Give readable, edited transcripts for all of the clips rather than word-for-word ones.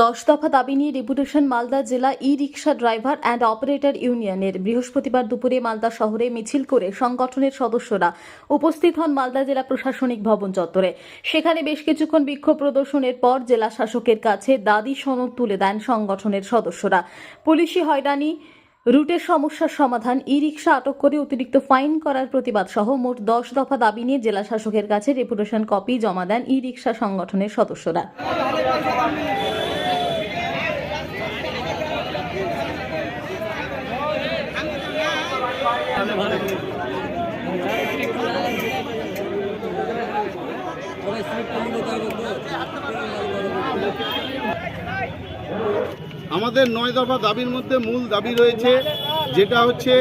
দশ দফা দাবি নিয়ে ডেপুটেশন মালদা জেলা ই রিক্সা ড্রাইভার অ্যান্ড অপারেটর ইউনিয়নের বৃহস্পতিবার দুপুরে মালদা শহরে মিছিল করে সংগঠনের সদস্যরা উপস্থিত হন মালদা জেলা প্রশাসনিক ভবন চত্বরে। সেখানে বেশ কিছুক্ষণ বিক্ষোভ প্রদর্শনের পর জেলা শাসকের কাছে দাবি সনদ তুলে দেন সংগঠনের সদস্যরা। পুলিশি হয়রানি, রুটের সমস্যার সমাধান, ই রিক্সা আটক করে অতিরিক্ত ফাইন করার প্রতিবাদ সহ মোট 10 দফা দাবি নিয়ে জেলা শাসকের কাছে ডেপুটেশন কপি জমা দেন ই রিক্সা সংগঠনের সদস্যরা। আমাদের 9 দফা দাবির মধ্যে মূল দাবি রয়েছে, যেটা হচ্ছে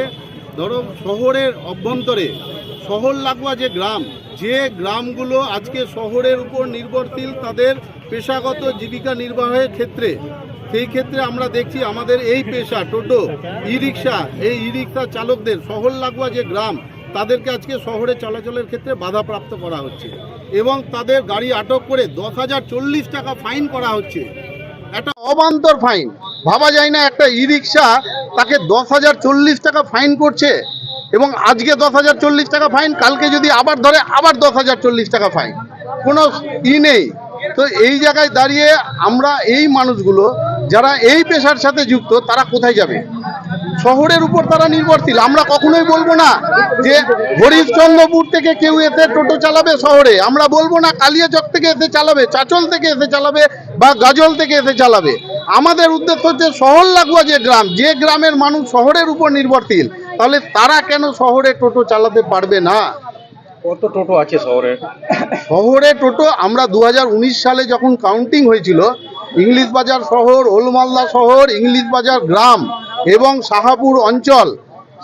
ধরো শহরের অভ্যন্তরে শহর লাগোয়া যে গ্রামগুলো আজকে শহরের উপর নির্ভরশীল তাদের পেশাগত জীবিকা নির্বাহের ক্ষেত্রে, সেই ক্ষেত্রে আমরা দেখছি আমাদের এই পেশা টোটো ই রিক্সা চালকদের শহর লাগোয়া যে গ্রাম তাদেরকে আজকে শহরে চলাচলের ক্ষেত্রে বাধাপ্রাপ্ত করা হচ্ছে এবং তাদের গাড়ি আটক করে 10,040 টাকা ফাইন করা হচ্ছে। একটা অবান্তর ফাইন, ভাবা যায় না একটা ই রিক্সা তাকে 10,040 টাকা ফাইন করছে এবং আজকে 10,040 টাকা ফাইন, কালকে যদি আবার ধরে আবার 10,040 টাকা ফাইন, কোনো নেই। তো এই জায়গায় দাঁড়িয়ে আমরা এই মানুষগুলো যারা এই পেশার সাথে যুক্ত তারা কোথায় যাবে? শহরের উপর তারা নির্ভরশীল। আমরা কখনোই বলবো না যে হরিশ্চন্দ্রপুর থেকে কেউ এসে টোটো চালাবে শহরে, আমরা বলবো না কালিয়াচক থেকে এসে চালাবে, চাচল থেকে এসে চালাবে বা গাজল থেকে এসে চালাবে। আমাদের উদ্দেশ্য হচ্ছে শহর লাগোয়া যে গ্রামের মানুষ শহরের উপর নির্ভরশীল, তাহলে তারা কেন শহরে টোটো চালাতে পারবে না? কত টোটো আছে শহরে টোটো আমরা 2019 সালে যখন কাউন্টিং হয়েছিল, ইংলিশ বাজার শহর, ওলমালদা শহর, ইংলিশ বাজার গ্রাম এবং শাহাপুর অঞ্চল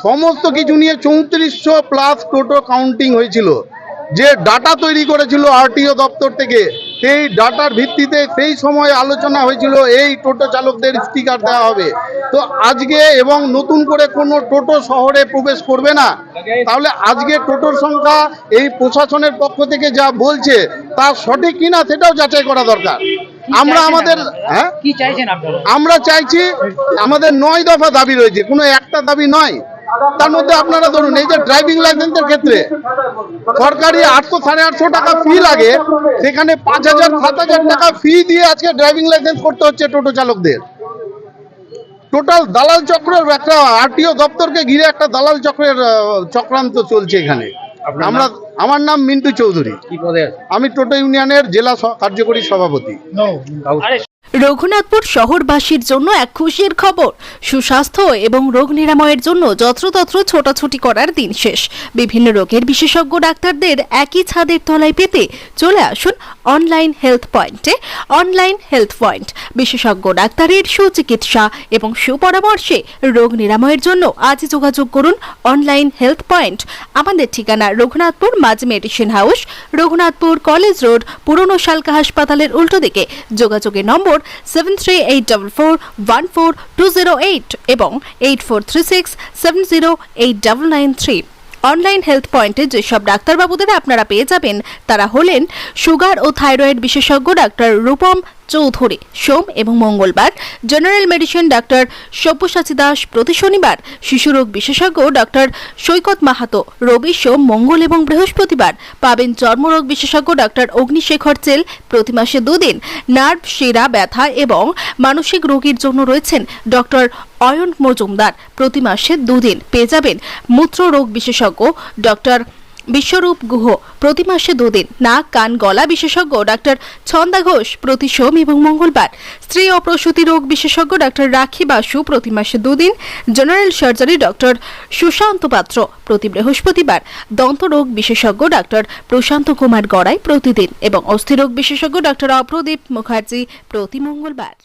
সমস্ত কিছু নিয়ে 3400 প্লাস টোটো কাউন্টিং হয়েছিল। যে ডাটা তৈরি করেছিল আরটিও দপ্তর থেকে, সেই ডাটার ভিত্তিতে সেই সময় আলোচনা হয়েছিল এই টোটো চালকদের স্টিকার দেওয়া হবে। তো আজকে এবং নতুন করে কোনো টোটো শহরে প্রবেশ করবে না, তাহলে আজকে টোটোর সংখ্যা এই প্রশাসনের পক্ষ থেকে যা বলছে তা সঠিক কিনা সেটাও যাচাই করা দরকার। আমরা চাইছি, আমাদের 9 দফা দাবি রয়েছে, কোনো একটা দাবি নয়। তার মধ্যে আপনারা ধরুন এই যে ড্রাইভিং লাইসেন্সের ক্ষেত্রে সরকারি 800-850 টাকা ফি লাগে, সেখানে 5,000-7,000 টাকা ফি দিয়ে আজকে ড্রাইভিং লাইসেন্স করতে হচ্ছে টোটো চালকদের। টোটাল দালাল চক্রের একটা আরটিও দপ্তরকে ঘিরে একটা দালাল চক্রের চক্রান্ত চলছে এখানে। আমার নাম মিন্টু চৌধুরী, আমি টোটো ইউনিয়নের জেলা কার্যকরী সভাপতি। রঘুনাথপুর শহরবাসীর জন্য এক খুশির খবর। সুস্বাস্থ্য এবং রোগ নিরাময়ের জন্য যত্রতত্র ছোটাছুটি করার দিন শেষ। বিভিন্ন রোগের বিশেষজ্ঞ ডাক্তারদের একই ছাদের তলায় পেতে চলে আসুন অনলাইন হেলথ পয়েন্টে। অনলাইন হেলথ পয়েন্ট বিশেষজ্ঞ ডাক্তারের সুচিকিৎসা এবং সুপরামর্শে রোগ নিরাময়ের জন্য আজ যোগাযোগ করুন অনলাইন হেলথ পয়েন্ট। আমাদের ঠিকানা রঘুনাথপুর মাঝ medicine house, Raghunathpur college road, পুরনো শালকা হাসপাতালের উল্টো দিকে। যোগাযোগের নম্বর 7384414208 এবং 8436708993। অনলাইন হেলথ পয়েন্টে যেসব ডাক্তারবাবুদের আপনারা পেয়ে যাবেন তারা হলেন সুগার ও থাইরয়েড বিশেষজ্ঞ ডাক্তার রূপম চৌধুরী সোম এবং মঙ্গলবার, general medicine doctor Sabyasachi Das প্রতি শনিবার, শিশুরোগ বিশেষজ্ঞ ডাক্তার সৈকত মাহাতো রবি, সোম, মঙ্গল এবং বৃহস্পতিবার পাবেন। চর্মরোগ বিশেষজ্ঞ ডাক্তার অগ্নিশেখর চেল প্রতি মাসে 2 দিন। নার্ভ, শিরা ব্যথা এবং মানসিক রোগীর জন্য রয়েছেন ডক্টর অয়ন মজুমদার প্রতি মাসে 2 দিন। পেয়ে যাবেন মূত্র রোগ বিশেষজ্ঞ ডক্টর বিশ্বরূপ গুহ প্রতি মাসে 2 দিন। নাক, কান, গলা বিশেষজ্ঞ ডাক্তার ছন্দা ঘোষ প্রতি সোম এবং মঙ্গলবার। স্ত্রী ও প্রসূতি রোগ বিশেষজ্ঞ ডাক্তার রাখি বাসু প্রতি মাসে 2 দিন। জেনারেল সার্জারি ডক্টর সুশান্ত পাত্র প্রতি বৃহস্পতিবার। দন্ত রোগ বিশেষজ্ঞ ডাক্তার প্রশান্ত কুমার গড়াই প্রতিদিন এবং অস্থিরোগ বিশেষজ্ঞ ডাক্তার অপ্রদীপ মুখার্জি প্রতি মঙ্গলবার।